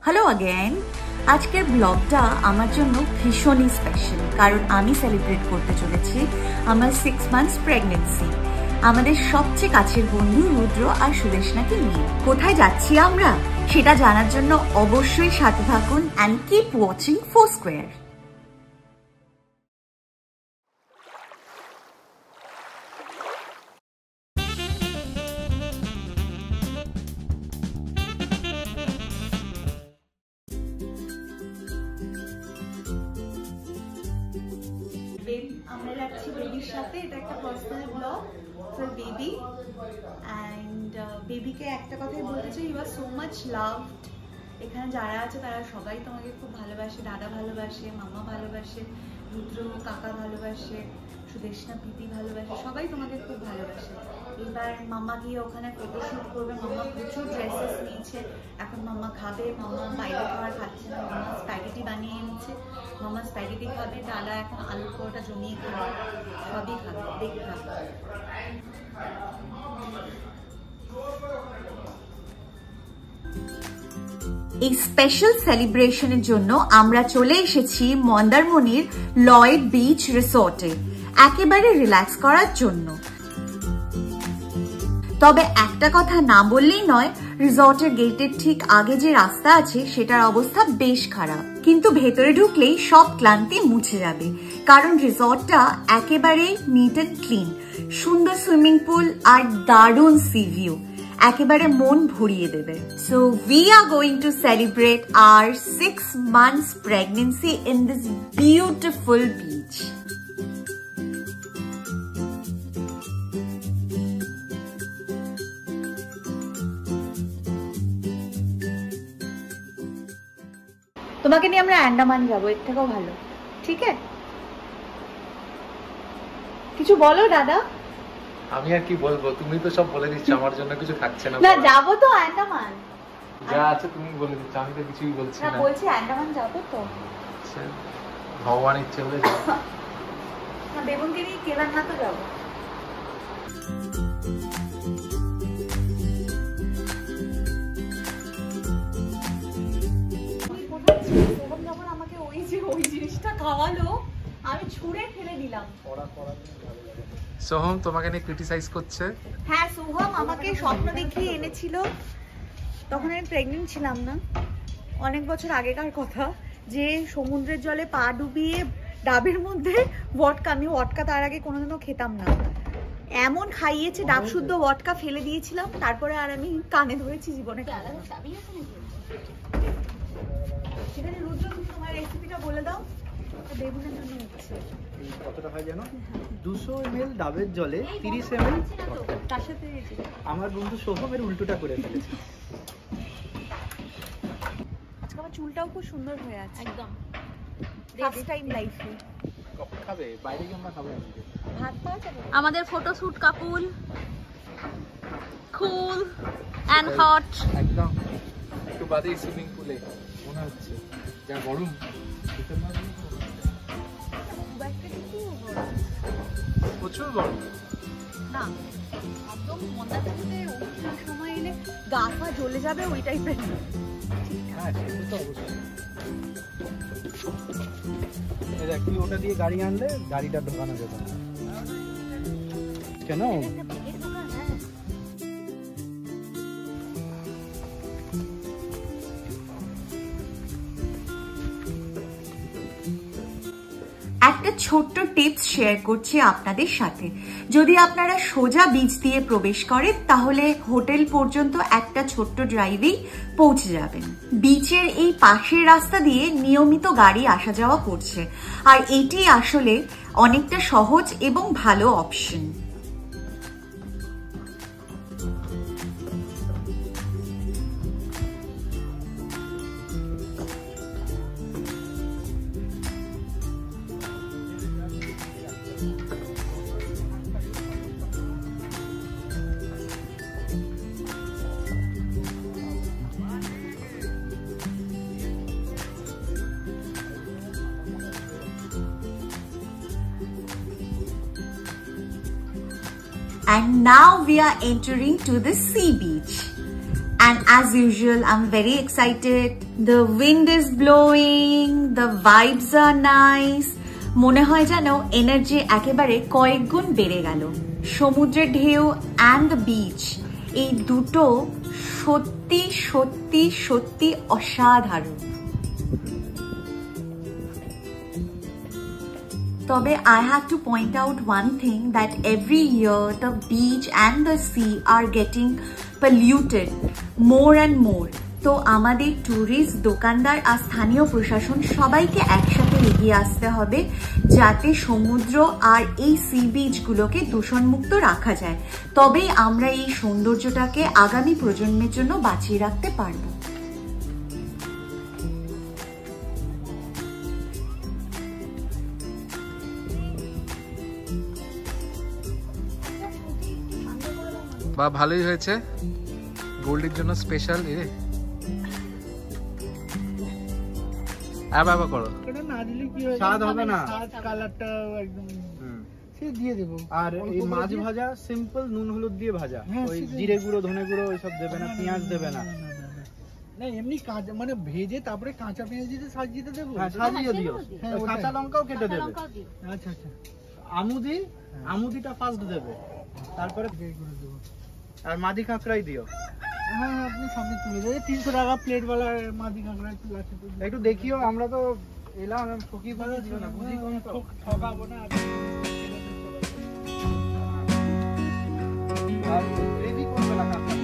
Hello again আজকের ব্লগটা আমার জন্য ভীষণই স্পেশাল কারণ আমি সেলিব্রেট করতে চলেছি আমার 6 মান্থস প্রেগন্যান্সি আমাদের সবচেয়ে কাছের বন্ধু রুদ্র আর সুদেশনাকে নিয়ে। কোথায় যাচ্ছি আমরা সেটা জানার জন্য অবশ্যই সাথে থাকুন এন্ড কিপ ওয়াচিং ফোরস্কোয়ার। আমরা যাচ্ছি বেবির সাথে, এটা একটা personal blog for baby and বেবিকে একটা কথাই বলতে চাই, you are so much loved. এখানে যারা আছে তারা সবাই তোমাকে খুব ভালোবাসে, দাদা ভালোবাসে, মামা ভালোবাসে, রুদ্র কাকা ভালোবাসে, সুদেশনা পিপি ভালোবাসে, সবাই তোমাকে খুব ভালোবাসে। এবার মামা গিয়ে ওখানে ফটোশ্যুট করবে, মামা প্রচুর ড্রেসেস নিয়েছে, এখন মামা খাবে, মামা বাইরে খাবার খাচ্ছে না, মামা স্প্যাগেটি বানিয়ে এনেছে, মামা স্প্যাগেটি খাবে, দাদা এখন আলুর পরোটা জমিয়ে খাবে, সবই খাবে, দেখে খাবে। এই স্পেশাল সেলিব্রেশনের জন্য আমরা চলে এসেছি মন্দারমণির লয়েড বিচ রিসোর্টে একেবারে রিল্যাক্স করার জন্য। তবে একটা কথা না বললেই নয়, রিসর্টের গেটের ঠিক আগে যে রাস্তা আছে সেটার অবস্থা বেশ খারাপ, কিন্তু ভেতরে ঢুকলেই সব ক্লান্তি মুছে যাবে কারণ রিসর্টটা একেবারে নিট এন্ড ক্লিন, সুন্দর সুইমিং পুল আর দারুণ সি ভিউ একেবারে মন ভরিয়ে দেবে। So we are going to celebrate our 6 months pregnancy in this beautiful beach. তোমাকে নিয়ে আমরা আন্দামান যাবো, এর থেকেও ভালো, ঠিক আছে? কিছু বলো দাদা। আমি আর কি বলবো, তুমি তো সব বলে দিচ্ছ, আমার জন্য কিছু থাকছে না। না যাবো তো আন্দামান, যা আছে তুমি বলে দিচ্ছ, আমি তো কিছুই বলছি না। বলছি আন্দামান যাবো তো, ভগবান ইচ্ছে হলে যাবো। না বেগুনকে নিয়ে কেদারনাথ তো যাবো। যখন আমাকে ওই জিনিসটা খাওয়ালো আমি ছুঁড়ে ফেলে দিলাম। সোহম তোমাকে নিয়ে ক্রিটিসাইজ করছে। হ্যাঁ, সোহম আমাকে স্বপ্ন দেখিয়ে এনেছিল, তখন আমি প্রেগনেন্ট ছিলাম না, অনেক বছর আগেকার কথা, যে সমুদ্রের জলে পা ডুবিয়ে ডাবের মধ্যে ওয়াটকা, আমি ওয়াটকা তার আগে কোনোদিনও খেতাম না, এমন খাইয়েছে, ডাব শুদ্ধ ওয়াটকা ফেলে দিয়েছিলাম, তারপরে আর আমি কানে ধরেছি জীবনে। সেখানে রুদ্র তোমার রেসিপিটা বলে দাও, বেগুনের জন্য হচ্ছে কতটা হয় জানো? 200 ml ডাবের জলে 30 ml তার সাথে আমার বন্ধু সোহমের উল্টোটা করে ফেলেছে। আজকে আমার চুলটাও খুব সুন্দর হয়ে আছে, একদম ফার্স্ট টাইম লাইফে। কখন খাবে? বাইরে গিয়ে আমরা খাবো আজকে। ভাত পাওয়া যাবে? আমাদের photoshoot couple cool and hot, একদম একটু বাদেই সুইমিং পুলে মনে হচ্ছে যা গরম। প্রচুর গরম না, একদম মন্দারমণিতে অনুষ্ঠান সময় এলে গা পা জ্বলে যাবে ওই টাইপের। হ্যাঁ সেটা তো অবশ্যই। দেখ তুই ওটা দিয়ে গাড়ি আনলে গাড়িটা ঢোকানো যাবে না কেন? একটা ছোট্ট টিপস শেয়ার করছি আপনাদের সাথে, যদি আপনারা সোজা বিচ দিয়ে প্রবেশ করেন তাহলে হোটেল পর্যন্ত একটা ছোট্ট ড্রাইভেই পৌঁছে যাবেন। বিচের এই পাশের রাস্তা দিয়ে নিয়মিত গাড়ি আসা যাওয়া করছে, আর এটি আসলে অনেকটা সহজ এবং ভালো option. And now we are entering to the sea beach. And as usual, I'm very excited. The wind is blowing, the vibes are nice. মনে হয় যেন এনার্জি একেবারে কয়েক গুণ বেড়ে গেল। সমুদ্রের ঢেউ and the beach, এই দুটো সত্যি সত্যি সত্যি অসাধারণ। তবে I have to point out one thing, that every year the beach and the sea are getting polluted more and more. তো আমাদের ট্যুরিস্ট, দোকানদার আর স্থানীয় প্রশাসন সবাইকে একসাথে এগিয়ে আসতে হবে যাতে সমুদ্র আর এই সি বিচগুলোকে দূষণমুক্ত রাখা যায়। তবেই আমরা এই সৌন্দর্যটাকে আগামী প্রজন্মের জন্য বাঁচিয়ে রাখতে পারবো। বা ভালোই হয়েছে, গোল্ডের জন্য স্পেশাল। আবার করো, এটা না দিলে কি হয়, স্বাদ হবে না, স্বাদ কালারটা একদম সে দিয়ে দেব। আর এই মাছ ভাজা সিম্পল নুন হলুদ দিয়ে ভাজা, ওই জিরে গুঁড়ো ধনে গুঁড়ো ওইসব দেবে না, পেঁয়াজ দেবে না। না এমনি কাঁচা মানে ভেজে তারপরে কাঁচা পেঁয়াজ দিয়ে সাজিয়ে দেবো। হ্যাঁ সাজিয়ে দিও, কাঁচা লঙ্কাও কেটে দেবে। আচ্ছা আচ্ছা, আমুদিটা ফার্স্ট দেবে, তারপরে আর মাদি কাঁকড়াই দিও। হ্যাঁ আপনি সামনে তুলে দেবে, 300 টাকা প্লেট वाला মাদি কাঁকড়া একটু আছে, একটু দেখিও। আমরা তো এলাম ঠকি ভালো দিও না, বুঝি কম তো ঠকাবো না। আর গ্রেভি করবে না কাঁকড়া।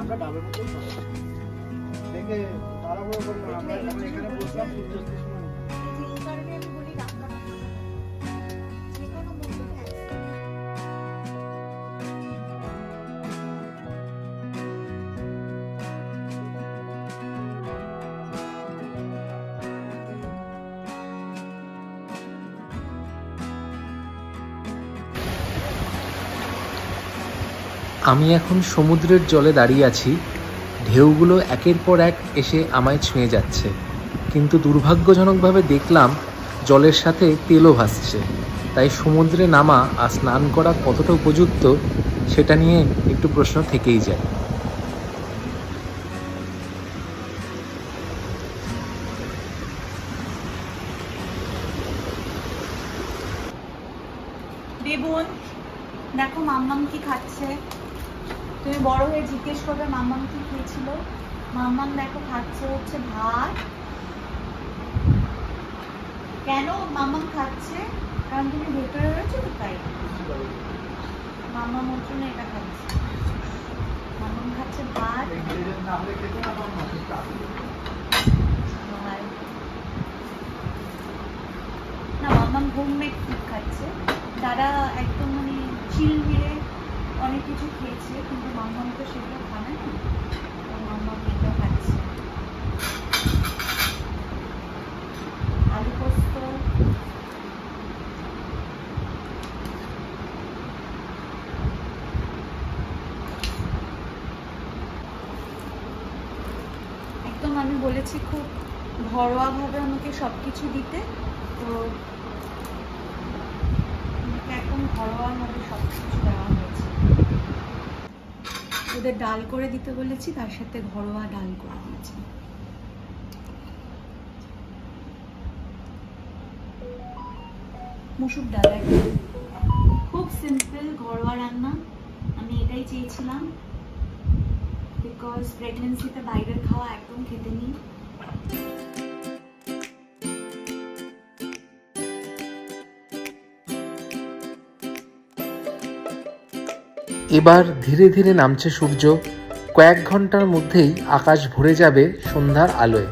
আমরা ডাবের মতো দেখে তাড়াহুড়ো করবো না, আমরা এখানে বসলাম সূর্যাস্তের সময়। আমি এখন সমুদ্রের জলে দাঁড়িয়ে আছি। ঢেউগুলো একের পর এক এসে আমায় ছুঁয়ে যাচ্ছে, কিন্তু দুর্ভাগ্যজনকভাবে দেখলাম জলের সাথে তেলও ভাসছে। তাই সমুদ্রে নামা আর স্নান করা কতটা উপযুক্ত সেটা নিয়ে একটু প্রশ্ন থেকেই যায়। দেবুন দেখো মাম্মাম কি খাচ্ছে, তুমি বড় হয়ে জিজ্ঞেস করবে মাম্মাম কি খেয়েছিল। মাম্মাম দেখো খাচ্ছে হচ্ছে ভাত। কেন মাম্মাম খাচ্ছে? কারণ তুমি ভেতরে রয়েছো তো তাই। মাম্মাম ওর জন্য এটা খাচ্ছে। মাম্মাম খাচ্ছে ভাত। না মাম্মাম হোমমেড ফুড খাচ্ছে। তারা একদম মানে চিল মিলে অনেক কিছু খেয়েছে, কিন্তু মাম্মাম তো সেগুলো খাবে না, তো মাম্মাম এটা খাচ্ছে। আলু পোস্ত, একদম আমি বলেছি খুব ঘরোয়াভাবে আমাকে সবকিছু দিতে, তো একদম ঘরোয়াভাবে সবকিছু দেওয়া হয়েছে। ওদের ডাল করে দিতে বলেছি, তার সাথে ঘরোয়া ডাল করে দিয়েছি। মুসুর ডাল, একদম খুব সিম্পল ঘরোয়া রান্না। আমি এটাই চেয়েছিলাম, বিকজ প্রেগনেন্সিতে বাইরের খাওয়া একদম খেতে নেই। এবার ধীরে ধীরে নামছে সূর্য। কয়েক ঘন্টার মধ্যেই আকাশ ভরে যাবে সন্ধ্যার আলোয়।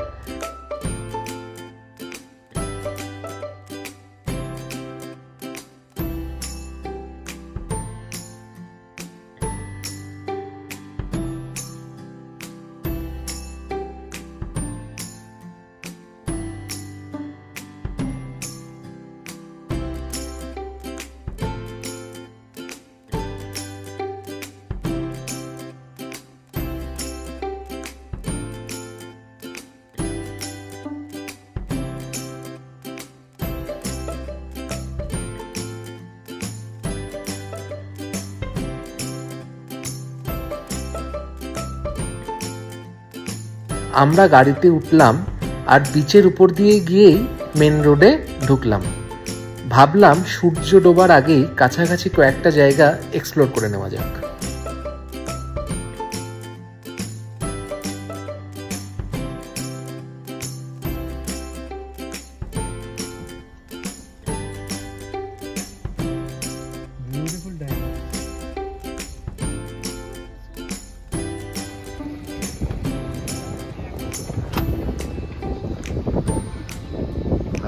আমরা গাড়িতে উঠলাম আর বিচের উপর দিয়ে গিয়েই মেন রোডে ঢুকলাম। ভাবলাম সূর্য ডোবার আগেই কাছাকাছি কয়েকটা জায়গা এক্সপ্লোর করে নেওয়া যাক।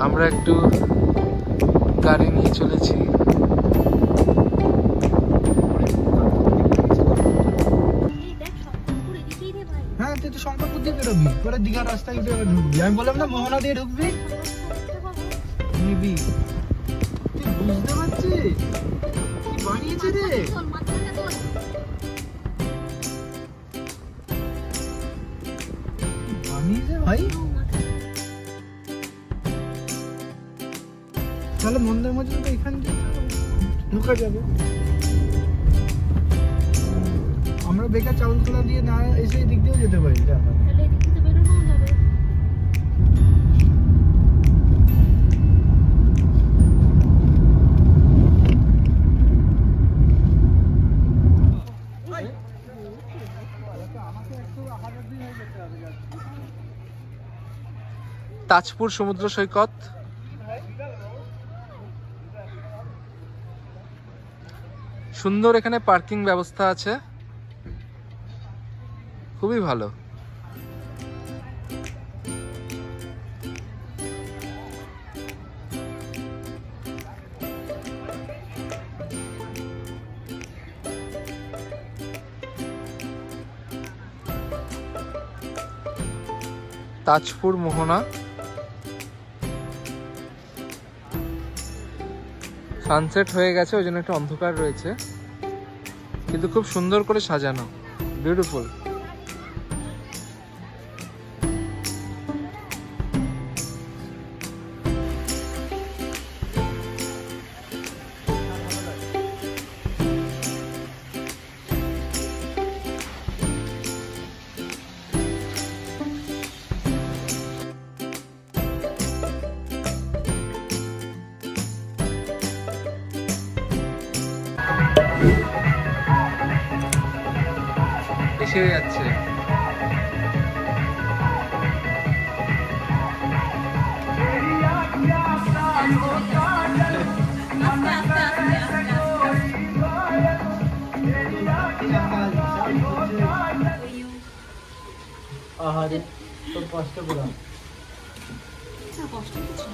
আমরা একটু গাড়ি নিয়ে চলেছি। হ্যাঁ, তুই তো শঙ্করপুর দিয়ে বেরোবি, পরে দীঘার রাস্তায় ঢুকবি। আমি বললাম না মোহনা দিয়ে ঢুকবি। নিবি, তুই বুঝতে পারছিস কি বানিয়েছে রে? বানিয়েছে ভাই। তাহলে মন্দির মধ্যে তো এখান দিয়ে ঢোকা যাবে। আমরা বেকার চাউলতলা দিয়ে না এসে এদিক দিয়েও যেতে পারি। তাজপুর সমুদ্র সৈকত, সুন্দর এখানে পার্কিং ব্যবস্থা আছে, খুবই ভালো। তাজপুর মোহনা, সানসেট হয়ে গেছে ওই জন্য একটু অন্ধকার রয়েছে, কিন্তু খুব সুন্দর করে সাজানো, বিউটিফুল। এসে যাচ্ছে। আহারে তোর কষ্ট পুরা। কষ্ট কিছু